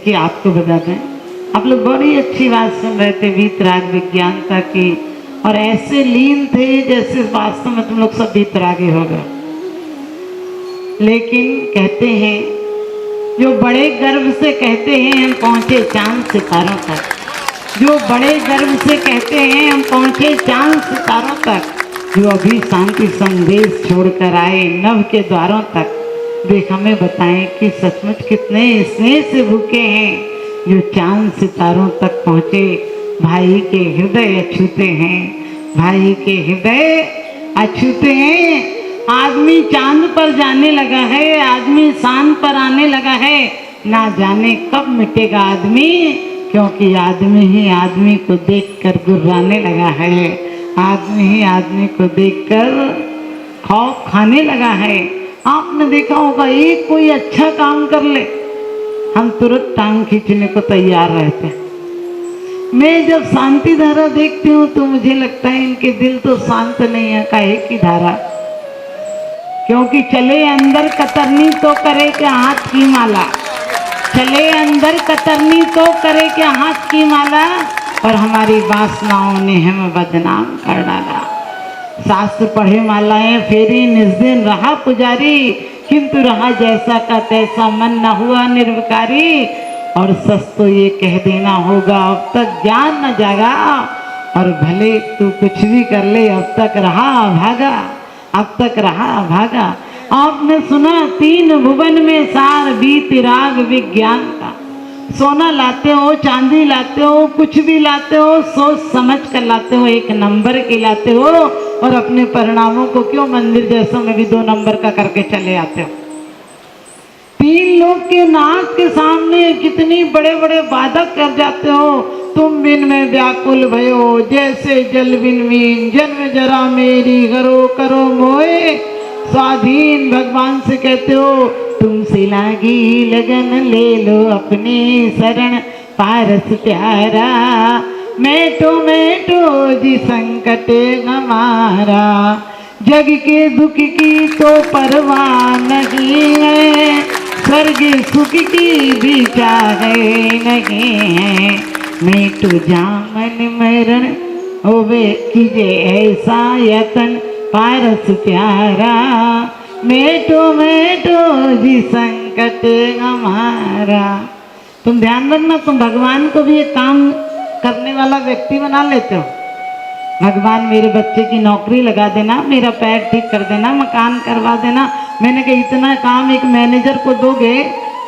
कि आपको बता दें, आप लोग बड़ी अच्छी बात सुन रहे थे वीतराग विज्ञानता की, और ऐसे लीन थे जैसे वास्तव में तुम लोग सब वीतरागी हो गए। लेकिन कहते हैं, जो बड़े गर्व से कहते हैं हम पहुंचे चांद सितारों तक, जो बड़े गर्व से कहते हैं हम पहुंचे चांद सितारों तक, जो अभी शांति संदेश छोड़कर आए नभ के द्वारों तक, देख हमें बताएं कि सचमुच कितने स्नेह से भूखे हैं जो चांद सितारों तक पहुँचे। भाई के हृदय अछूते हैं, भाई के हृदय अछूते हैं। आदमी चांद पर जाने लगा है, आदमी चांद पर आने लगा है, ना जाने कब मिटेगा आदमी, क्योंकि आदमी ही आदमी को देखकर गुर्राने लगा है, आदमी ही आदमी को देखकर खौफ खाने लगा है। आपने देखा होगा एक कोई अच्छा काम कर ले, हम तुरंत टांग खींचने को तैयार रहते हैं। मैं जब शांति धारा देखती हूँ तो मुझे लगता है इनके दिल तो शांत नहीं है, काहे की धारा, क्योंकि चले अंदर कतरनी तो करे क्या हाथ की माला, चले अंदर कतरनी तो करे क्या हाथ की माला, और हमारी वासनाओं ने हमें बदनाम कर डाला। शास्त्र पढ़े मालाएं फेरी निज दिन रहा पुजारी, किंतु रहा जैसा का तैसा मन न हुआ निर्विकारी। और सच तो ये कह देना होगा अब तक ज्ञान न जागा, और भले तू कुछ भी कर ले अब तक रहा भागा, अब तक रहा भागा। आपने सुना तीन भुवन में सार वीतराग विज्ञान का, सोना लाते हो चांदी लाते हो कुछ भी लाते हो सोच समझ कर लाते हो, एक नंबर के लाते हो, और अपने परिणामों को क्यों मंदिर जैसों में भी 2 नंबर का करके चले आते हो। 3 लोग के नाक के सामने कितनी बड़े बड़े वादक कर जाते हो, तुम बिन में व्याकुल भयो जैसे जल बिन मीन, जन्म जरा मेरी करो करो मोए स्वाधीन। भगवान से कहते हो तुमसे लागी लगन ले लो अपनी शरण पारस प्यारा, मैटो जी संकट हमारा, जग के दुख की तो परवाह नहीं है, स्वर्ग सुख की भी चाहे नहीं है, मैटो जामन मरण होवे कीजे ऐसा यतन पारस प्यारा, मैटो जी संकट हमारा। तुम ध्यान रखना, तुम भगवान को भी एक काम करने वाला व्यक्ति बना लेते हो। भगवान मेरे बच्चे की नौकरी लगा देना, मेरा पैर ठीक कर देना, मकान करवा देना। मैंने कहा इतना काम एक मैनेजर को दोगे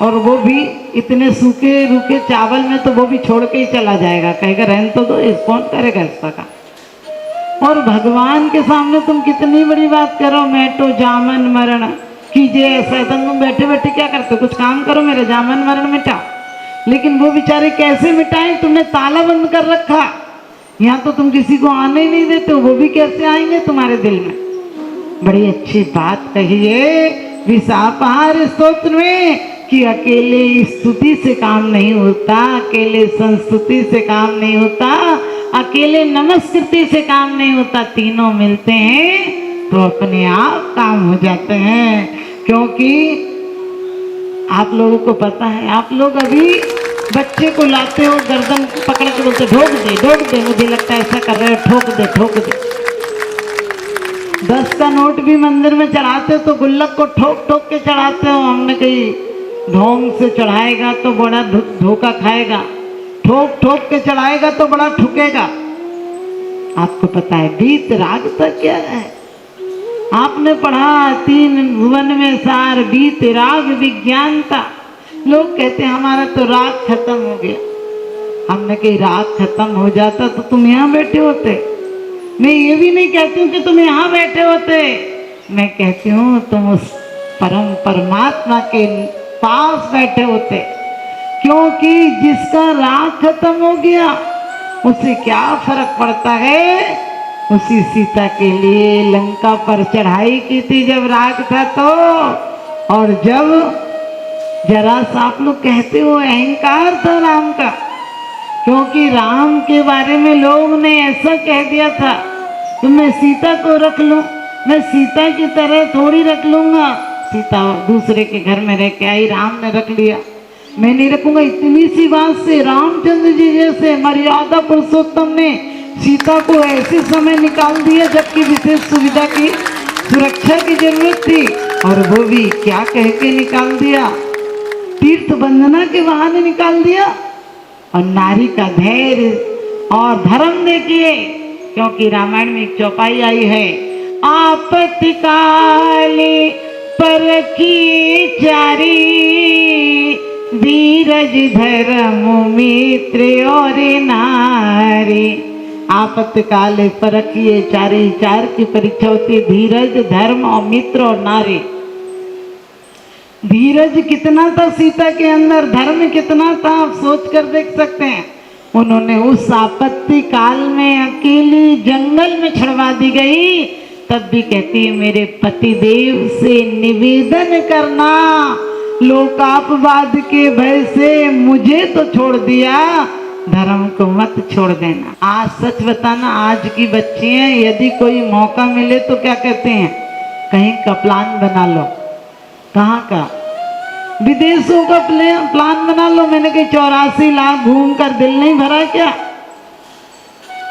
और वो भी इतने सूखे रूखे चावल में, तो वो भी छोड़ के ही चला जाएगा, कहेगा रहने तो दो, इस कौन करेगा इसका काम। और भगवान के सामने तुम कितनी बड़ी बात करो, मैटो जामन मरण कीजिए ऐसा, तुम बैठे बैठे क्या करते हो, कुछ काम करो मेरा जामन मरण मिटा। लेकिन वो बेचारे कैसे मिटाएं, तुमने ताला बंद कर रखा, यहाँ तो तुम किसी को आने ही नहीं देते हो, वो भी कैसे आएंगे तुम्हारे दिल में। बड़ी अच्छी बात कही है विशापाहार स्तोत्र में कि अकेले स्तुति से काम नहीं होता, अकेले संस्तुति से काम नहीं होता, अकेले नमस्कृति से काम नहीं होता, तीनों मिलते हैं तो अपने आप काम हो जाते हैं। क्योंकि आप लोगों को पता है, आप लोग अभी बच्चे को लाते हो गर्दन पकड़ के बोलते ढोक दे, मुझे लगता है ऐसा कर रहे हो, ठोक दे। 10 का नोट भी मंदिर में चढ़ाते हो तो गुल्लक को ठोक के चढ़ाते हो। हमने कही ढोंग से चढ़ाएगा तो बड़ा धोखा खाएगा, ठोक के चढ़ाएगा तो बड़ा ठुकेगा। आपको पता है वीतराग तक क्या है, आपने पढ़ा 3 भुवन में सार वीतराग विज्ञानता। लोग कहते हैं हमारा तो राग खत्म हो गया। हमने कही राग खत्म हो जाता तो तुम यहाँ बैठे होते। मैं ये भी नहीं कहती हूँ कि तुम यहाँ बैठे होते, मैं कहती हूँ तुम उस परम परमात्मा के पास बैठे होते। क्योंकि जिसका राग खत्म हो गया उसे क्या फर्क पड़ता है। उसी सीता के लिए लंका पर चढ़ाई की थी जब राग था तो, और जब जरा सा आप लोग कहते हो अहंकार था राम का, क्योंकि राम के बारे में लोग ने ऐसा कह दिया था तो मैं सीता को रख लूं, मैं सीता की तरह थोड़ी रख लूंगा। सीता दूसरे के घर में रह के आई, राम ने रख लिया। मैं नहीं रखूंगा। इतनी सी बात से रामचंद्र जी जैसे मर्यादा पुरुषोत्तम ने सीता को ऐसे समय निकाल दिया जबकि विशेष सुविधा की सुरक्षा की जरूरत थी, और वो भी क्या कह के निकाल दिया, तीर्थ वंदना के बहाने निकाल दिया। और नारी का धैर्य और धर्म देखिए, क्योंकि रामायण में एक चौपाई आई है, आपत्ति काले परखी चारी, धीरज धर्म मित्र और नारी। आपत्ति काले परखिए चारी, चार की परीक्षा होती है, धीरज धर्म और मित्र और नारी। धीरज कितना था सीता के अंदर, धर्म कितना था, आप सोच कर देख सकते हैं। उन्होंने उस आपत्ति काल में अकेली जंगल में छुड़वा दी गई, तब भी कहती है मेरे पतिदेव से निवेदन करना, लोकापवाद के भय से मुझे तो छोड़ दिया, धर्म को मत छोड़ देना। आज सच बताना, आज की बच्चियां यदि कोई मौका मिले तो क्या कहते हैं, कहीं का प्लान बना लो। कहाँ का? विदेशों का प्लान बना लो। मैंने कही 84 लाख घूम कर दिल नहीं भरा क्या?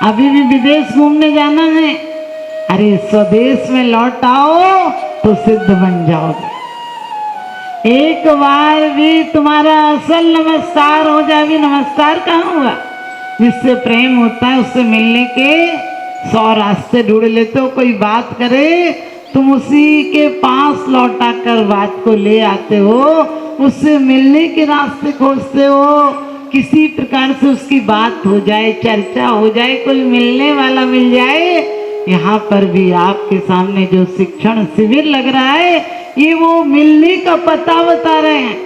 अभी भी विदेश घूमने जाना है? अरे स्वदेश में लौट आओ तो सिद्ध बन जाओगे। एक बार भी तुम्हारा असल नमस्कार हो जाए, भी नमस्कार कहाँ हुआ? जिससे प्रेम होता है उससे मिलने के 100 रास्ते ढूंढ लेते हो। कोई बात करे तुम उसी के पास लौटा कर बात को ले आते हो, उससे मिलने के रास्ते खोजते हो, किसी प्रकार से उसकी बात हो जाए, चर्चा हो जाए, कोई मिलने वाला मिल जाए। यहाँ पर भी आपके सामने जो शिक्षण शिविर लग रहा है, ये वो मिलने का पता बता रहे हैं।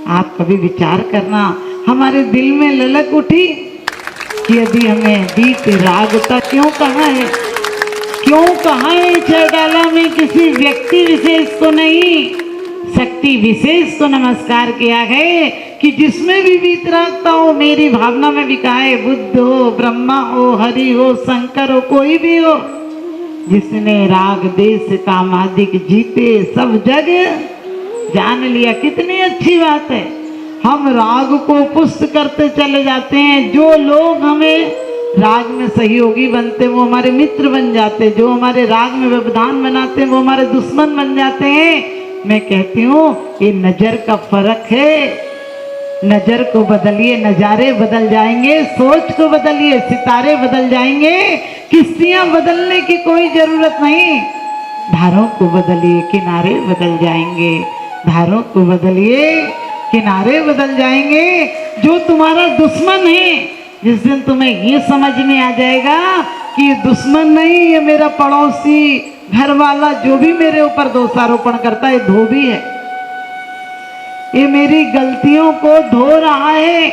आप कभी विचार करना, हमारे दिल में ललक उठी कि यदि हमें बीत रागता क्यों कहा है, क्यों कहा है छड़ाला में किसी व्यक्ति विशेष को नहीं, शक्ति विशेष को नमस्कार किया है कि जिसमें भी वीतरागता हो, मेरी भावना में भी कहा है, बुद्ध हो, ब्रह्मा हो, हरि हो, शंकर हो, कोई भी हो, जिसने राग देश काम आदि जीते सब जग जान लिया। कितनी अच्छी बात है। हम राग को पुष्ट करते चले जाते हैं। जो लोग हमें राग में सहयोगी बनते वो हमारे मित्र बन जाते, जो हमारे राग में व्यवधान बनाते हैं वो हमारे दुश्मन बन जाते हैं। मैं कहती हूँ ये नजर का फर्क है। नजर को बदलिए, नजारे बदल जाएंगे। सोच को बदलिए, सितारे बदल जाएंगे। किस्तियां बदलने की कोई जरूरत नहीं। धारों को बदलिए, किनारे बदल जाएंगे। धारों को बदलिए, किनारे बदल जाएंगे। जो तुम्हारा दुश्मन है, जिस दिन तुम्हें ये समझ में आ जाएगा कि ये दुश्मन नहीं, ये मेरा पड़ोसी, घर वाला, जो भी मेरे ऊपर दोषारोपण करता है, धोबी है, ये मेरी गलतियों को धो रहा है।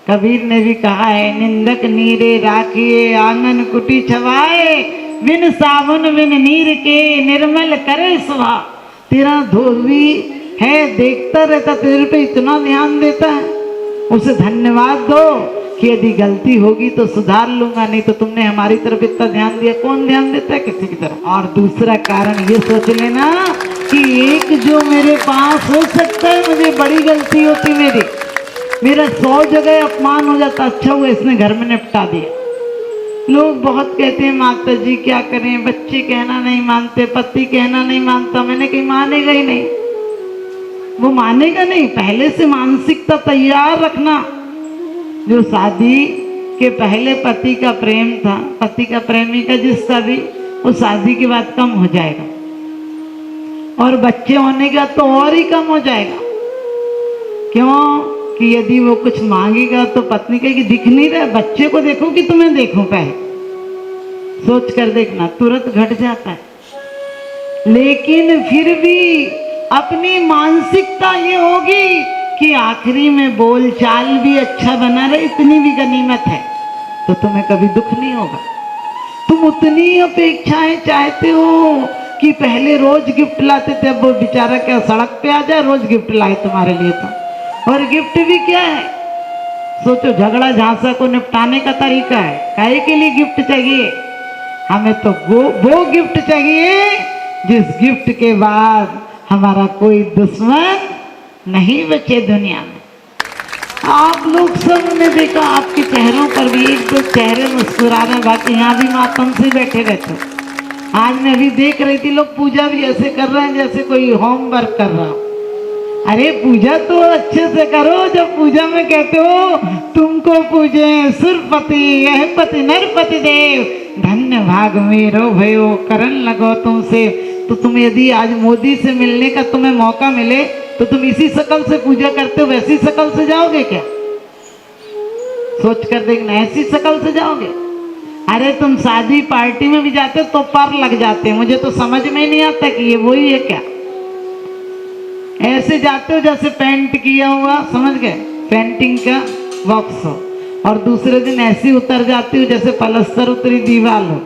कबीर ने भी कहा है, निंदक नीरे राखिए आंगन कुटी छवाए, बिन साबुन बिन नीर के निर्मल करे सुहा। तेरा धोबी है, देखता रहता, तेरे पे इतना ध्यान देता है, उसे धन्यवाद दो कि यदि गलती होगी तो सुधार लूंगा, नहीं तो तुमने हमारी तरफ इतना ध्यान दिया। कौन ध्यान देता है किसी की तरफ? और दूसरा कारण ये सोच लेना कि एक जो मेरे पास हो सकता है, मुझे बड़ी गलती होती मेरी, मेरा 100 जगह अपमान हो जाता, अच्छा हुआ इसने घर में निपटा दिया। लोग बहुत कहते हैं माता जी क्या करें, बच्चे कहना नहीं मानते, पति कहना नहीं मानता। मैंने कहीं मानेगा ही नहीं, वो मानेगा नहीं। पहले से मानसिकता तैयार रखना। जो शादी के पहले पति का प्रेम था, पति का प्रेमी का जिसका भी, वो शादी के बाद कम हो जाएगा, और बच्चे होने का तो और ही कम हो जाएगा। क्यों? कि यदि वो कुछ मांगेगा तो पत्नी कहेगी दिख नहीं रहा, बच्चे को देखो कि तुम्हें देखूं। पहले सोच कर देखना, तुरंत घट जाता है। लेकिन फिर भी अपनी मानसिकता ये होगी कि आखिरी में बोल चाल भी अच्छा बना रहे, इतनी भी गनीमत है, तो तुम्हें कभी दुख नहीं होगा। तुम उतनी अपेक्षाएं चाहते हो कि पहले रोज गिफ्ट लाते थे, अब वो बेचारा क्या सड़क पे आ जाए, रोज गिफ्ट लाए तुम्हारे लिए तो। और गिफ्ट भी क्या है? सोचो, झगड़ा झांसा को निपटाने का तरीका है। काहे के लिए गिफ्ट चाहिए? हमें तो वो गिफ्ट चाहिए जिस गिफ्ट के बाद हमारा कोई दुश्मन नहीं बचे दुनिया में। आप लोग सब ने देखा आपके चेहरों पर भी एक दो चेहरे मुस्कुरा रहे हैं, बाकी यहाँ भी मातम से बैठे रहते। आज मैं अभी देख रही थी लोग पूजा भी ऐसे कर रहे हैं जैसे कोई होमवर्क कर रहा हो। अरे पूजा तो अच्छे से करो, जब पूजा में कहते हो तुमको पूजे सुरपति यह पति नरपति देव, धन्य भाग मेरो भयो करन लगो तुमसे। तो तुम यदि आज मोदी से मिलने का तुम्हें मौका मिले तो तुम इसी शकल से पूजा करते हो, वैसी शकल से जाओगे क्या? सोच कर देखना, ऐसी शकल से जाओगे? अरे तुम शादी पार्टी में भी जाते तो पर लग जाते, मुझे तो समझ में नहीं आता कि ये वही है क्या। ऐसे जाते हो जैसे पेंट किया हुआ, समझ गए, पेंटिंग का बॉक्स हो, और दूसरे दिन ऐसी उतर जाती हो जैसे पलस्तर उतरी दीवार हो।